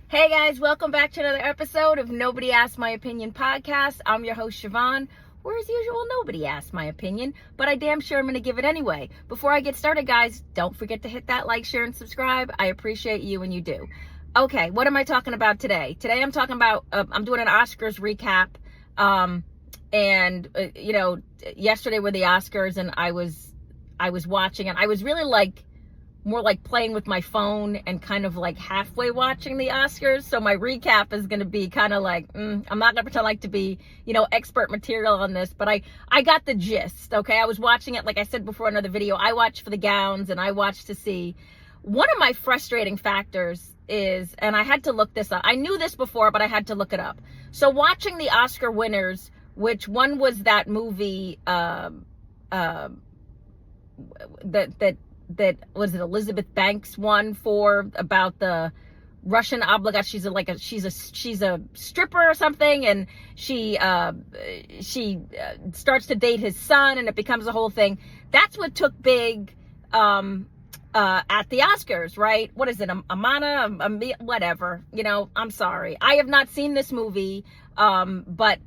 Hey guys, welcome back to another episode of Nobody Asked My Opinion podcast. I'm your host, Siobhan, where as usual, nobody asked my opinion, but I damn sure I'm going to give it anyway. Before I get started, guys, don't forget to hit that like, share, and subscribe. I appreciate you when you do. Okay, what am I talking about today? Today I'm talking about, I'm doing an Oscars recap, yesterday were the Oscars, and I was watching, and I was really more like playing with my phone and kind of like halfway watching the Oscars. So my recap is going to be kind of like, I'm not going to pretend like to be, expert material on this, but I got the gist. Okay. I was watching it. Like I said before in another video, I watched for the gowns and I watched to see. One of my frustrating factors is, and I had to look this up. I knew this before, but I had to look it up. So watching the Oscar winners, which one was that movie, that was it Elizabeth Banks one for about the Russian obligate. She's a stripper or something, and she starts to date his son, and it becomes a whole thing. That's what took big at the Oscars, right? What is it? Whatever. I'm sorry. I have not seen this movie. But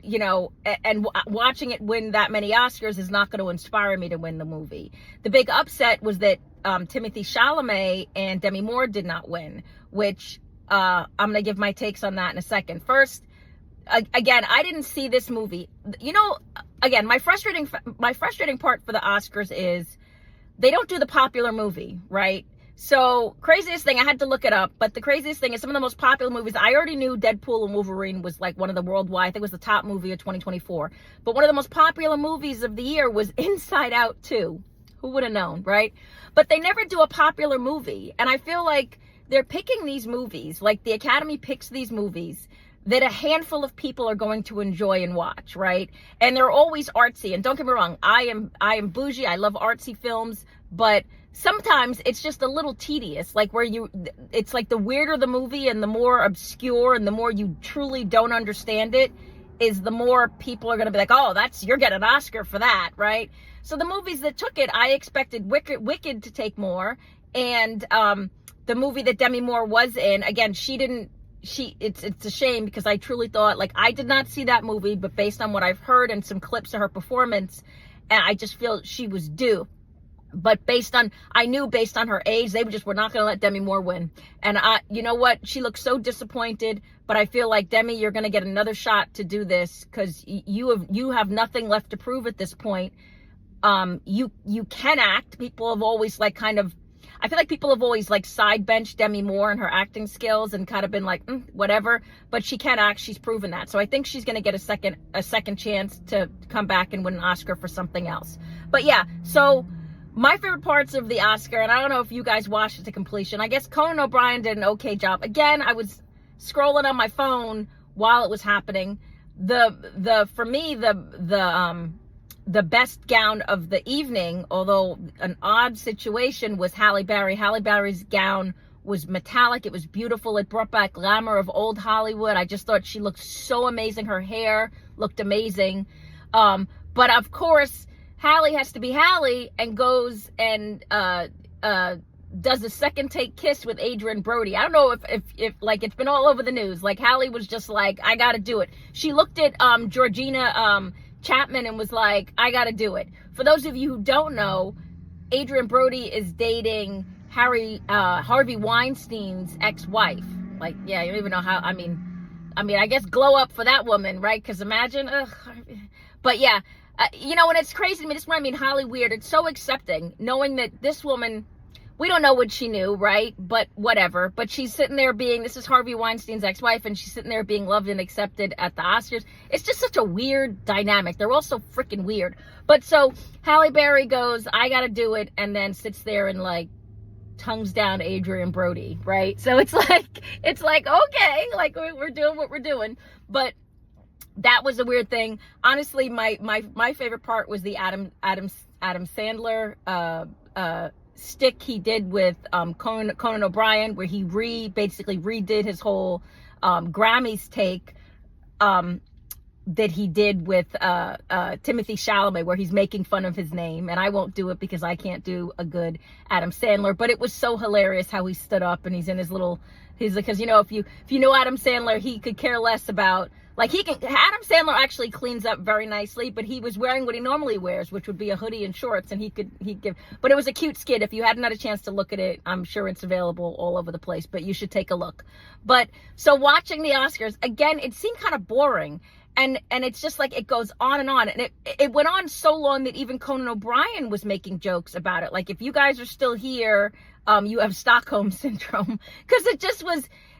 watching it win that many Oscars is not going to inspire me to win the movie. The big upset was that Timothée Chalamet and Demi Moore did not win, which I'm going to give my takes on that in a second. First, again, I didn't see this movie. Again, my frustrating part for the Oscars is they don't do the popular movie, right? So, craziest thing, I had to look it up, but the craziest thing is some of the most popular movies. I already knew Deadpool and Wolverine was like one of the worldwide, I think it was the top movie of 2024. But one of the most popular movies of the year was Inside Out 2. Who would have known, right? But they never do a popular movie. And I feel like they're picking these movies, like the Academy picks these movies that a handful of people are going to enjoy and watch, right? And they're always artsy. And don't get me wrong, I am bougie. I love artsy films, but sometimes it's just a little tedious, like it's like the weirder the movie and the more obscure and the more you truly don't understand it is the more people are going to be like, oh, you're getting an Oscar for that, right? So the movies that took it, I expected Wicked to take more. And the movie that Demi Moore was in, again, it's a shame because I truly thought, like, I did not see that movie, but based on what I've heard and some clips of her performance, and I just feel she was due. But I knew based on her age, they were not going to let Demi Moore win. And you know what? She looked so disappointed, but I feel like, Demi, you're going to get another shot to do this because you have nothing left to prove at this point. You can act. People have always I feel like people have always side benched Demi Moore and her acting skills and kind of been like, whatever, but she can act. She's proven that. So I think she's going to get a second chance to come back and win an Oscar for something else. But yeah, so my favorite parts of the Oscar, and I don't know if you guys watched it to completion. I guess Conan O'Brien did an okay job. Again, I was scrolling on my phone while it was happening. For me, the best gown of the evening, although an odd situation, was Halle Berry. Halle Berry's gown was metallic. It was beautiful. It brought back glamour of old Hollywood. I just thought she looked so amazing. Her hair looked amazing. But of course, Halle has to be Halle and goes and does a second take kiss with Adrian Brody. I don't know if it's been all over the news. Like, Halle was just like, I gotta do it. She looked at Georgina Chapman and was like, I gotta do it. For those of you who don't know, Adrian Brody is dating Harvey Weinstein's ex-wife. Like, yeah, you don't even know how. I mean, I guess glow up for that woman, right? Because imagine, but yeah. And it's crazy to me. This is what I mean, Holly weird. It's so accepting, knowing that this woman, we don't know what she knew, right? But whatever. But she's sitting there this is Harvey Weinstein's ex-wife, and she's sitting there being loved and accepted at the Oscars. It's just such a weird dynamic. They're all so freaking weird. But so Halle Berry goes, I gotta do it, and then sits there and tongues down Adrian Brody, right? So it's like, okay, we're doing what we're doing. But that was a weird thing. Honestly, my favorite part was the Adam Sandler stick he did with Conan O'Brien, where he basically redid his whole Grammys take. that he did with Timothy Chalamet, where he's making fun of his name, and I won't do it because I can't do a good Adam Sandler, but it was so hilarious how he stood up and he's in his little, he's like, because if you know Adam Sandler, he could care less about, like, Adam Sandler actually cleans up very nicely, but he was wearing what he normally wears, which would be a hoodie and shorts, and but it was a cute skit. If you hadn't had a chance to look at it, I'm sure it's available all over the place, but you should take a look. But so watching the Oscars, again, it seemed kind of boring. And it's just like, it goes on, and it went on so long that even Conan O'Brien was making jokes about it. Like, if you guys are still here, you have Stockholm syndrome, because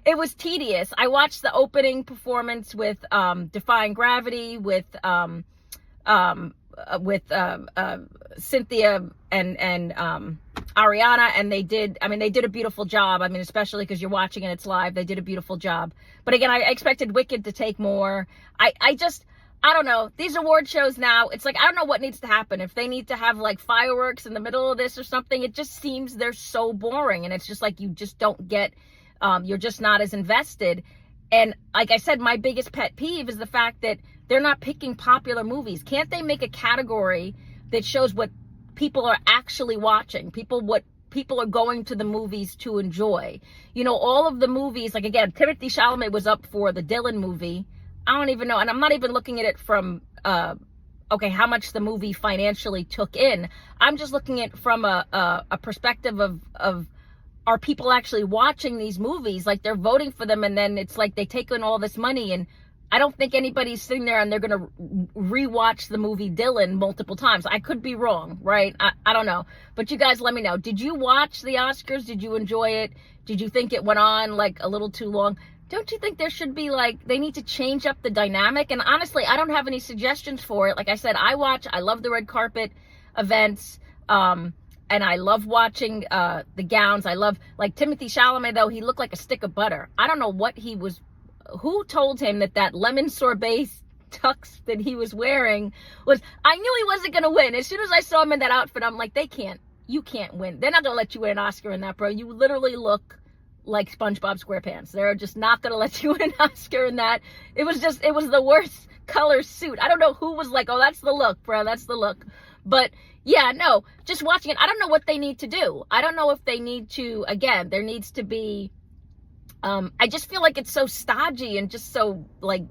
it was tedious. I watched the opening performance with Defying Gravity, with Cynthia and Ariana, and they did a beautiful job. I mean, especially because you're watching and it's live, they did a beautiful job. But again, I expected Wicked to take more. I don't know. These award shows now, it's like, I don't know what needs to happen. If they need to have like fireworks in the middle of this or something, it just seems they're so boring. And it's just like, you just don't get, you're just not as invested. And like I said, my biggest pet peeve is the fact that they're not picking popular movies. Can't they make a category that shows what people are actually watching? What people are going to the movies to enjoy? All of the movies, like, again, Timothy Chalamet was up for the Dylan movie. I don't even know. And I'm not even looking at it from, how much the movie financially took in. I'm just looking at it from a perspective of are people actually watching these movies? Like, they're voting for them, and then it's like they take in all this money, and I don't think anybody's sitting there and they're going to rewatch the movie Dylan multiple times. I could be wrong, right? I don't know. But you guys let me know. Did you watch the Oscars? Did you enjoy it? Did you think it went on like a little too long? Don't you think there should be, like, they need to change up the dynamic? And honestly, I don't have any suggestions for it. Like I said, I love the red carpet events. And I love watching the gowns. I love, like, Timothy Chalamet, though, he looked like a stick of butter. I don't know who told him that lemon sorbet tux that he was wearing was, I knew he wasn't going to win. As soon as I saw him in that outfit, I'm like, you can't win. They're not going to let you win an Oscar in that, bro. You literally look like SpongeBob SquarePants. They're just not going to let you win an Oscar in that. It was the worst color suit. I don't know who was like, oh, that's the look, bro. That's the look. But yeah, no, just watching it, I don't know what they need to do. I don't know if they need to, again, there needs to be, I just feel like it's so stodgy and just so, like,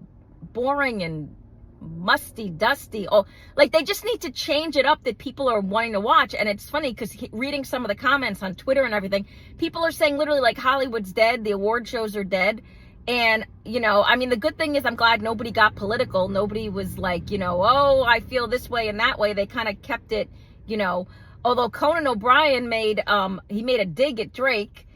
boring and musty, dusty. Oh, like, they just need to change it up that people are wanting to watch. And it's funny because reading some of the comments on Twitter and everything, people are saying literally, like, Hollywood's dead, the award shows are dead. And, the good thing is I'm glad nobody got political. Nobody was like, oh, I feel this way and that way. They kind of kept it, although Conan O'Brien made a dig at Drake.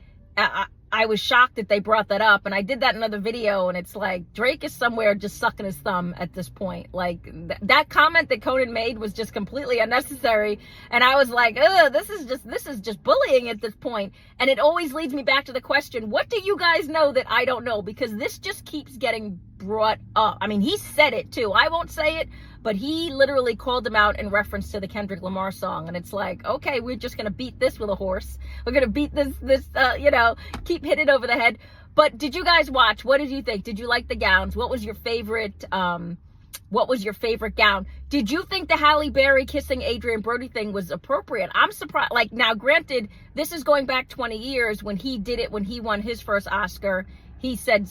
I was shocked that they brought that up, and I did that in another video, and it's like, Drake is somewhere just sucking his thumb at this point. Like, that comment that Conan made was just completely unnecessary, and I was like, this is just bullying at this point. And it always leads me back to the question, what do you guys know that I don't know? Because this just keeps getting brought up. I mean, he said it too. I won't say it, but he literally called him out in reference to the Kendrick Lamar song. And it's like, okay, we're just going to beat this with a horse. We're going to beat this, keep hitting over the head. But did you guys watch? What did you think? Did you like the gowns? What was your favorite gown? Did you think the Halle Berry kissing Adrian Brody thing was appropriate? I'm surprised. Like, now, granted, this is going back 20 years when he did it, when he won his first Oscar. He said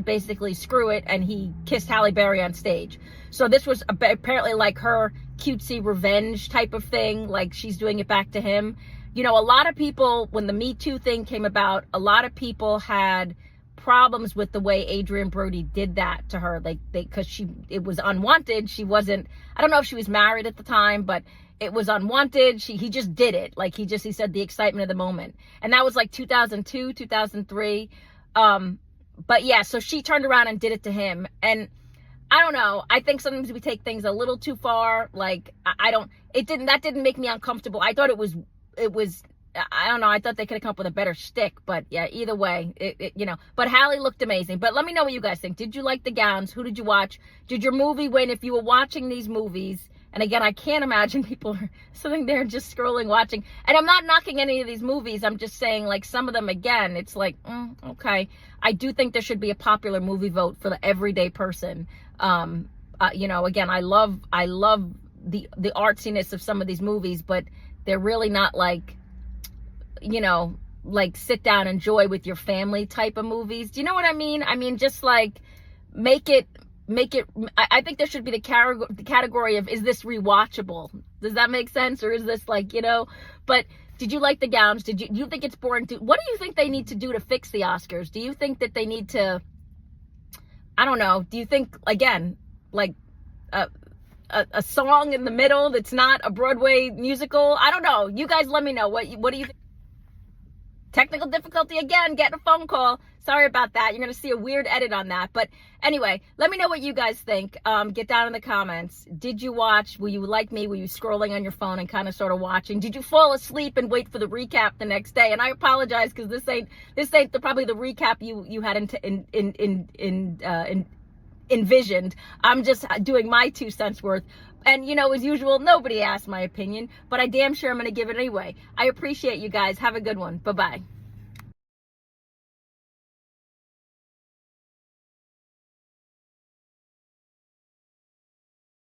basically, screw it, and he kissed Halle Berry on stage. So this was apparently like her cutesy revenge type of thing, like she's doing it back to him. A lot of people, when the Me Too thing came about, a lot of people had problems with the way Adrian Brody did that to her, because it was unwanted. She wasn't, I don't know if she was married at the time, but it was unwanted. He just did it. Like, he said the excitement of the moment. And that was like 2002, 2003. But yeah, so she turned around and did it to him. And I don't know. I think sometimes we take things a little too far. Like, that didn't make me uncomfortable. I thought it was, I don't know. I thought they could have come up with a better shtick, but yeah, either way, but Halle looked amazing. But let me know what you guys think. Did you like the gowns? Who did you watch? Did your movie win? If you were watching these movies, and again, I can't imagine people are sitting there just scrolling, watching. And I'm not knocking any of these movies. I'm just saying, like, some of them, again, it's like, okay. I do think there should be a popular movie vote for the everyday person. You know, again, I love the artsiness of some of these movies, but they're really not like, you know, like sit down, enjoy with your family type of movies. Do you know what I mean? I mean, just like make it, I think there should be the category of, is this rewatchable? Does that make sense? Or is this like, you know, but did you like the gowns? Do you think it's boring? What do you think they need to do to fix the Oscars? Do you think that they need to, I don't know. Do you think, again, like a song in the middle that's not a Broadway musical? I don't know. You guys let me know. What do you think? Technical difficulty again, getting a phone call. Sorry about that. You're going to see a weird edit on that. But anyway, let me know what you guys think. Get down in the comments. Did you watch? Were you like me? Were you scrolling on your phone and kind of sort of watching? Did you fall asleep and wait for the recap the next day? And I apologize because this ain't probably the recap you had envisioned. I'm just doing my 2 cents worth. And, you know, as usual, nobody asked my opinion, but I damn sure I'm going to give it anyway. I appreciate you guys. Have a good one. Bye-bye.